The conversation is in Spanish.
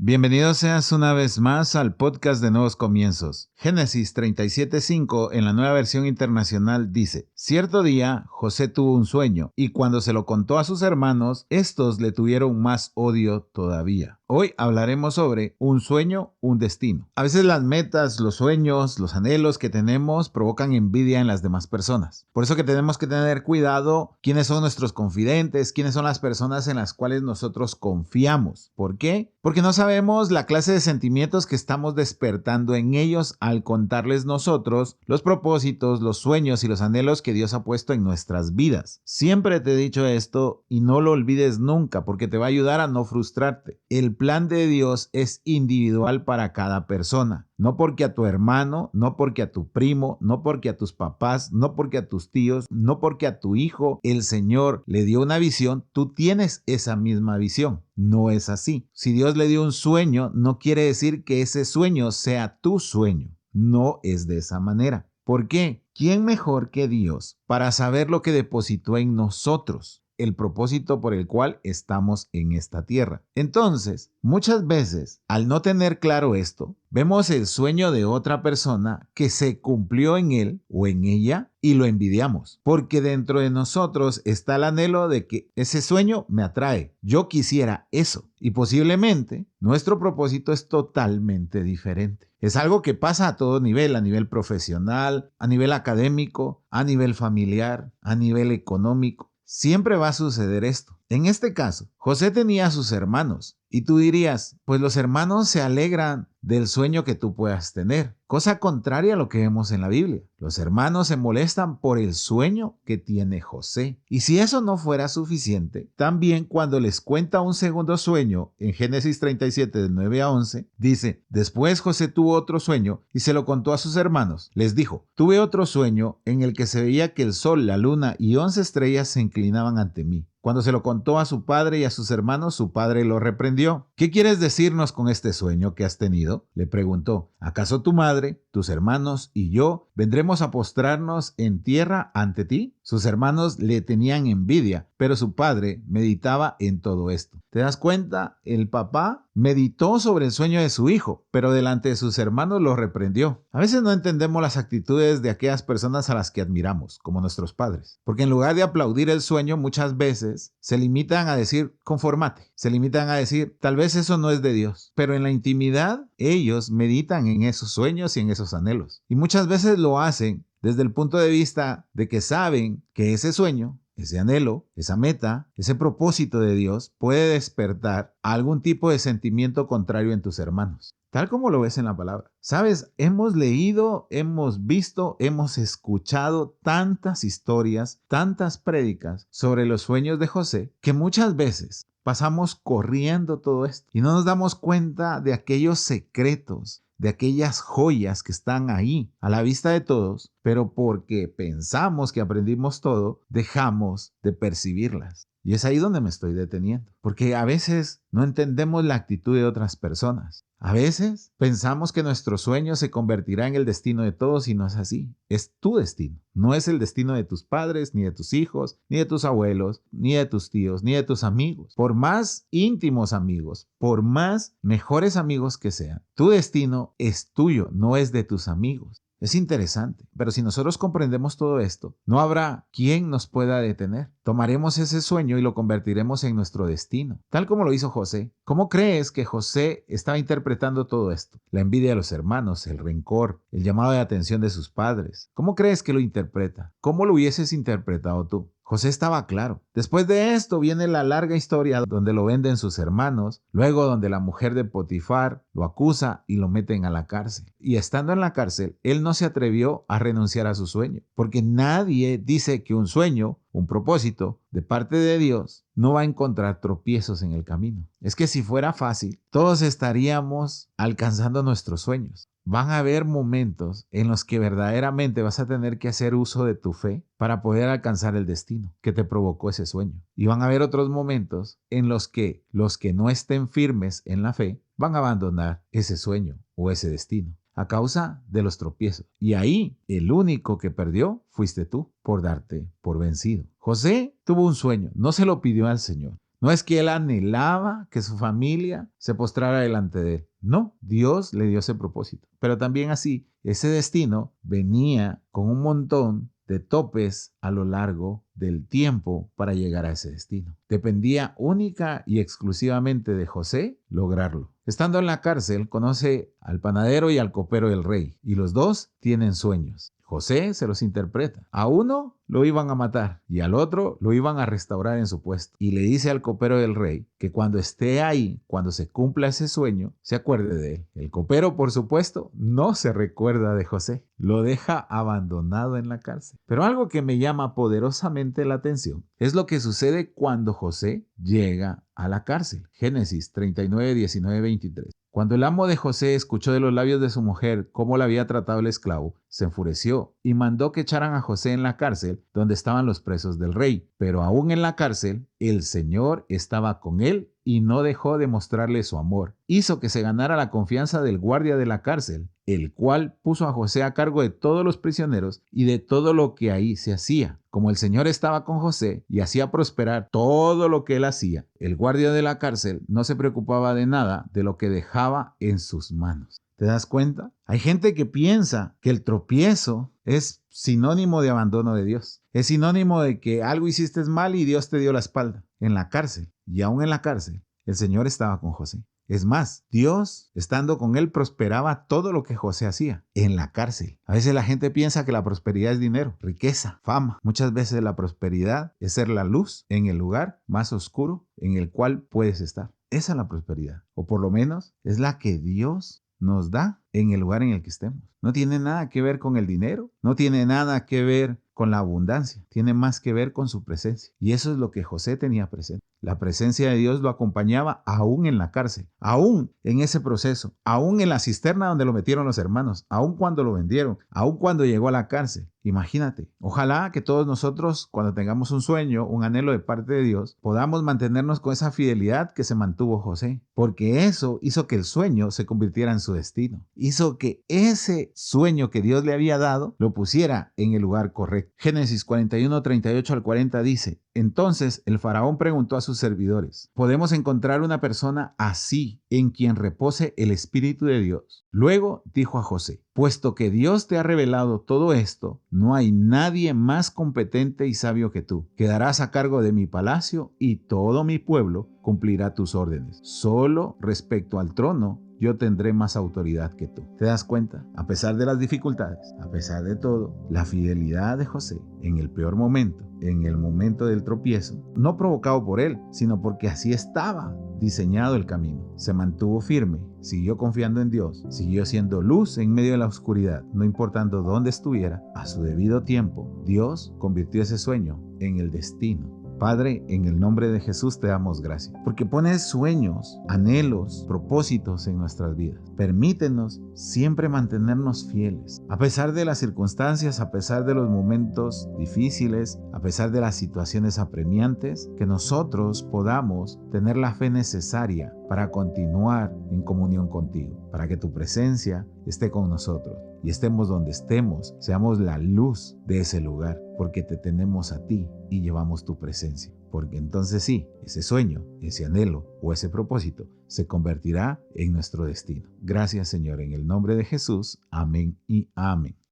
Bienvenido seas una vez más al podcast de Nuevos Comienzos. Génesis 37:5 en la Nueva Versión Internacional dice: Cierto día José tuvo un sueño y cuando se lo contó a sus hermanos, estos le tuvieron más odio todavía. Hoy hablaremos sobre un sueño, un destino. A veces las metas, los sueños, los anhelos que tenemos provocan envidia en las demás personas. Por eso que tenemos que tener cuidado quiénes son nuestros confidentes, quiénes son las personas en las cuales nosotros confiamos. ¿Por qué? Porque no sabemos la clase de sentimientos que estamos despertando en ellos al contarles nosotros los propósitos, los sueños y los anhelos que Dios ha puesto en nuestras vidas. Siempre te he dicho esto y no lo olvides nunca porque te va a ayudar a no frustrarte. El plan de Dios es individual para cada persona. No porque a tu hermano, no porque a tu primo, no porque a tus papás, no porque a tus tíos, no porque a tu hijo el Señor le dio una visión, tú tienes esa misma visión. No es así. Si Dios le dio un sueño, no quiere decir que ese sueño sea tu sueño. No es de esa manera. ¿Por qué? ¿Quién mejor que Dios para saber lo que depositó en nosotros? El propósito por el cual estamos en esta tierra. Entonces, muchas veces, al no tener claro esto, vemos el sueño de otra persona que se cumplió en él o en ella y lo envidiamos, porque dentro de nosotros está el anhelo de que ese sueño me atrae. Yo quisiera eso y posiblemente nuestro propósito es totalmente diferente. Es algo que pasa a todo nivel, a nivel profesional, a nivel académico, a nivel familiar, a nivel económico. Siempre va a suceder esto. En este caso, José tenía a sus hermanos y tú dirías, pues los hermanos se alegran del sueño que tú puedas tener, cosa contraria a lo que vemos en la Biblia. Los hermanos se molestan por el sueño que tiene José. Y si eso no fuera suficiente, también cuando les cuenta un segundo sueño en Génesis 37 del 9 a 11, dice, después José tuvo otro sueño y se lo contó a sus hermanos. Les dijo, tuve otro sueño en el que se veía que el sol, la luna y 11 estrellas se inclinaban ante mí. Cuando se lo contó a su padre y a sus hermanos, su padre lo reprendió. ¿Qué quieres decirnos con este sueño que has tenido? Le preguntó. ¿Acaso tu madre, tus hermanos y yo vendremos a postrarnos en tierra ante ti? Sus hermanos le tenían envidia, pero su padre meditaba en todo esto. ¿Te das cuenta? El papá meditó sobre el sueño de su hijo, pero delante de sus hermanos lo reprendió. A veces no entendemos las actitudes de aquellas personas a las que admiramos, como nuestros padres, porque en lugar de aplaudir el sueño, muchas veces se limitan a decir, conformate, se limitan a decir, tal vez eso no es de Dios, pero en la intimidad ellos meditan en esos sueños y en esos anhelos. Y muchas veces lo hacen desde el punto de vista de que saben que ese sueño, ese anhelo, esa meta, ese propósito de Dios puede despertar algún tipo de sentimiento contrario en tus hermanos. Tal como lo ves en la palabra. Sabes, hemos leído, hemos visto, hemos escuchado tantas historias, tantas prédicas sobre los sueños de José, que muchas veces pasamos corriendo todo esto y no nos damos cuenta de aquellos secretos, de aquellas joyas que están ahí a la vista de todos, pero porque pensamos que aprendimos todo, dejamos de percibirlas. Y es ahí donde me estoy deteniendo, porque a veces no entendemos la actitud de otras personas. A veces pensamos que nuestro sueño se convertirá en el destino de todos y no es así. Es tu destino. No es el destino de tus padres, ni de tus hijos, ni de tus abuelos, ni de tus tíos, ni de tus amigos. Por más íntimos amigos, por más mejores amigos que sean, tu destino es tuyo, no es de tus amigos. Es interesante, pero si nosotros comprendemos todo esto, no habrá quien nos pueda detener. Tomaremos ese sueño y lo convertiremos en nuestro destino, tal como lo hizo José. ¿Cómo crees que José estaba interpretando todo esto? La envidia de los hermanos, el rencor, el llamado de atención de sus padres. ¿Cómo crees que lo interpreta? ¿Cómo lo hubieses interpretado tú? José estaba claro. Después de esto viene la larga historia donde lo venden sus hermanos, luego donde la mujer de Potifar lo acusa y lo meten a la cárcel. Y estando en la cárcel, él no se atrevió a renunciar a su sueño, porque nadie dice que un sueño, un propósito de parte de Dios, no va a encontrar tropiezos en el camino. Es que si fuera fácil, todos estaríamos alcanzando nuestros sueños. Van a haber momentos en los que verdaderamente vas a tener que hacer uso de tu fe para poder alcanzar el destino que te provocó ese sueño. Y van a haber otros momentos en los que no estén firmes en la fe van a abandonar ese sueño o ese destino a causa de los tropiezos. Y ahí el único que perdió fuiste tú por darte por vencido. José tuvo un sueño, no se lo pidió al Señor. No es que él anhelaba que su familia se postrara delante de él. No, Dios le dio ese propósito. Pero también así, ese destino venía con un montón de topes a lo largo del tiempo para llegar a ese destino. Dependía única y exclusivamente de José lograrlo. Estando en la cárcel, conoce al panadero y al copero del rey, y los dos tienen sueños. José se los interpreta. A uno lo iban a matar y al otro lo iban a restaurar en su puesto. Y le dice al copero del rey que cuando esté ahí, cuando se cumpla ese sueño, se acuerde de él. El copero, por supuesto, no se recuerda de José. Lo deja abandonado en la cárcel. Pero algo que me llama poderosamente la atención es lo que sucede cuando José llega a la cárcel. Génesis 39, 19, 23. Cuando el amo de José escuchó de los labios de su mujer cómo la había tratado el esclavo, se enfureció y mandó que echaran a José en la cárcel donde estaban los presos del rey. Pero aún en la cárcel, el Señor estaba con él y no dejó de mostrarle su amor. Hizo que se ganara la confianza del guardia de la cárcel, el cual puso a José a cargo de todos los prisioneros y de todo lo que ahí se hacía. Como el Señor estaba con José y hacía prosperar todo lo que él hacía, el guardia de la cárcel no se preocupaba de nada de lo que dejaba en sus manos. ¿Te das cuenta? Hay gente que piensa que el tropiezo es sinónimo de abandono de Dios. Es sinónimo de que algo hiciste mal y Dios te dio la espalda. En la cárcel, y aún en la cárcel, el Señor estaba con José. Es más, Dios, estando con él, prosperaba todo lo que José hacía en la cárcel. A veces la gente piensa que la prosperidad es dinero, riqueza, fama. Muchas veces la prosperidad es ser la luz en el lugar más oscuro en el cual puedes estar. Esa es la prosperidad. O por lo menos es la que Dios nos da en el lugar en el que estemos. No tiene nada que ver con el dinero, no tiene nada que ver con la abundancia, tiene más que ver con su presencia. Y eso es lo que José tenía presente. La presencia de Dios lo acompañaba aún en la cárcel, aún en ese proceso, aún en la cisterna donde lo metieron los hermanos, aún cuando lo vendieron, aún cuando llegó a la cárcel. Imagínate, ojalá que todos nosotros, cuando tengamos un sueño, un anhelo de parte de Dios, podamos mantenernos con esa fidelidad que se mantuvo José, porque eso hizo que el sueño se convirtiera en su destino. Hizo que ese sueño que Dios le había dado lo pusiera en el lugar correcto. Génesis 41, 38 al 40 dice: entonces el faraón preguntó a sus servidores: ¿podemos encontrar una persona así en quien repose el Espíritu de Dios? Luego dijo a José: puesto que Dios te ha revelado todo esto, no hay nadie más competente y sabio que tú. Quedarás a cargo de mi palacio y todo mi pueblo cumplirá tus órdenes. Solo respecto al trono, yo tendré más autoridad que tú. ¿Te das cuenta? A pesar de las dificultades, a pesar de todo, la fidelidad de José en el peor momento, en el momento del tropiezo, no provocado por él, sino porque así estaba diseñado el camino. Se mantuvo firme, siguió confiando en Dios, siguió siendo luz en medio de la oscuridad, no importando dónde estuviera. A su debido tiempo, Dios convirtió ese sueño en el destino. Padre, en el nombre de Jesús te damos gracias, porque pones sueños, anhelos, propósitos en nuestras vidas. Permítenos siempre mantenernos fieles, a pesar de las circunstancias, a pesar de los momentos difíciles, a pesar de las situaciones apremiantes, que nosotros podamos tener la fe necesaria para continuar en comunión contigo, para que tu presencia esté con nosotros y estemos donde estemos, seamos la luz de ese lugar, porque te tenemos a ti y llevamos tu presencia. Porque entonces sí, ese sueño, ese anhelo o ese propósito se convertirá en nuestro destino. Gracias, Señor, en el nombre de Jesús. Amén y amén.